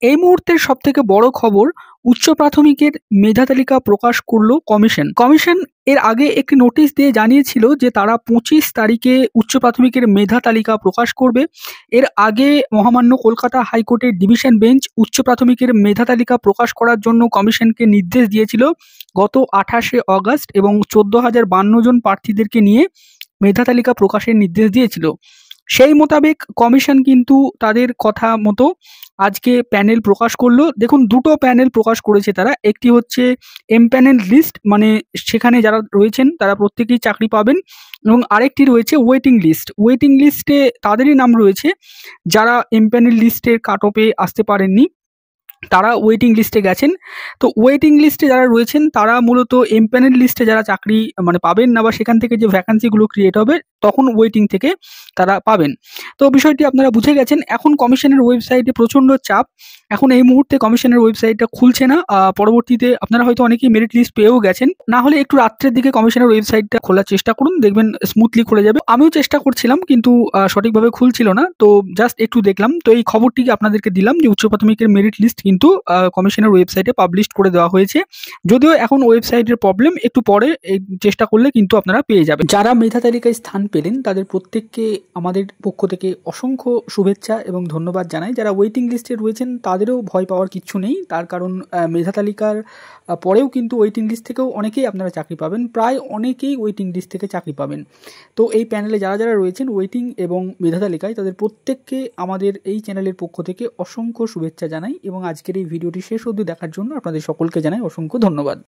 এই মুহূর্তের সবথেকে বড় খবর, উচ্চ প্রাথমিকের মেধা তালিকা প্রকাশ করলো কমিশন। কমিশন এর আগে একটি নোটিশ দিয়ে জানিয়েছিল যে তারা 25 তারিখে উচ্চ প্রাথমিকের মেধা তালিকা প্রকাশ করবে। এর আগে মহামান্য কলকাতা হাইকোর্টের ডিভিশন বেঞ্চ উচ্চ প্রাথমিকের মেধা তালিকা প্রকাশ করার জন্য কমিশনকে নির্দেশ দিয়েছিল গত 28শে অগাস্ট, এবং 14,052 জন প্রার্থীদেরকে নিয়ে মেধা তালিকা প্রকাশের নির্দেশ দিয়েছিল। সেই মোতাবেক কমিশন কিন্তু তাদের কথা মতো আজকে প্যানেল প্রকাশ করলো। দেখুন, দুটো প্যানেল প্রকাশ করেছে তারা। একটি হচ্ছে এমপ্যানেল লিস্ট, মানে সেখানে যারা রয়েছেন তারা প্রত্যেকেই চাকরি পাবেন, এবং আরেকটি রয়েছে ওয়েটিং লিস্ট। ওয়েটিং লিস্টে তাদেরই নাম রয়েছে যারা এমপ্যানেল লিস্টের কাট অফে আসতে পারেননি, তারা ওয়েটিং লিস্টে গেছেন। তো ওয়েটিং লিস্টে যারা রয়েছেন তারা মূলত এমপ্যানেল লিস্টে যারা চাকরি মানে পাবেন না, বা সেখান থেকে যে ভ্যাকান্সিগুলো ক্রিয়েট হবে তখন ওয়েটিং থেকে তারা পাবেন। তো বিষয়টি আপনারা বুঝে গেছেন। এখন কমিশনের ওয়েবসাইটে প্রচণ্ড চাপ। এখন এই মুহূর্তে কমিশনের ওয়েবসাইটটা খুলছে না। পরবর্তীতে আপনারা হয়তো অনেকেই মেরিট লিস্ট পেয়েও গেছেন, না হলে একটু রাত্রের দিকে কমিশনের ওয়েবসাইটটা খোলার চেষ্টা করুন, দেখবেন স্মুথলি খুলে যাবে। আমিও চেষ্টা করছিলাম কিন্তু সঠিকভাবে খুলছিল না, তো জাস্ট একটু দেখলাম। তো এই খবরটিকে আপনাদেরকে দিলাম যে উচ্চ প্রাথমিকের মেরিট লিস্ট কিন্তু কমিশনের ওয়েবসাইটে পাবলিশ করে দেওয়া হয়েছে। যদিও এখন ওয়েবসাইটের প্রবলেম, একটু পরে এই চেষ্টা করলে কিন্তু আপনারা পেয়ে যাবেন। যারা মেধা তালিকায় স্থান পেলেন তাদের প্রত্যেককে আমাদের পক্ষ থেকে অসংখ্য শুভেচ্ছা এবং ধন্যবাদ জানাই। যারা ওয়েটিং লিস্টে রয়েছেন তাদেরও ভয় পাওয়ার কিচ্ছু নেই, তার কারণ মেধা তালিকার পরেও কিন্তু ওয়েটিং লিস্ট থেকেও অনেকেই আপনারা চাকরি পাবেন, প্রায় অনেকেই ওয়েটিং লিস্ট থেকে চাকরি পাবেন। তো এই প্যানেলে যারা যারা রয়েছেন ওয়েটিং এবং মেধা তালিকায়, তাদের প্রত্যেককে আমাদের এই চ্যানেলের পক্ষ থেকে অসংখ্য শুভেচ্ছা জানাই, এবং আজকের এই ভিডিওটি শেষ অবধি দেখার জন্য আপনাদের সকলকে জানাই অসংখ্য ধন্যবাদ।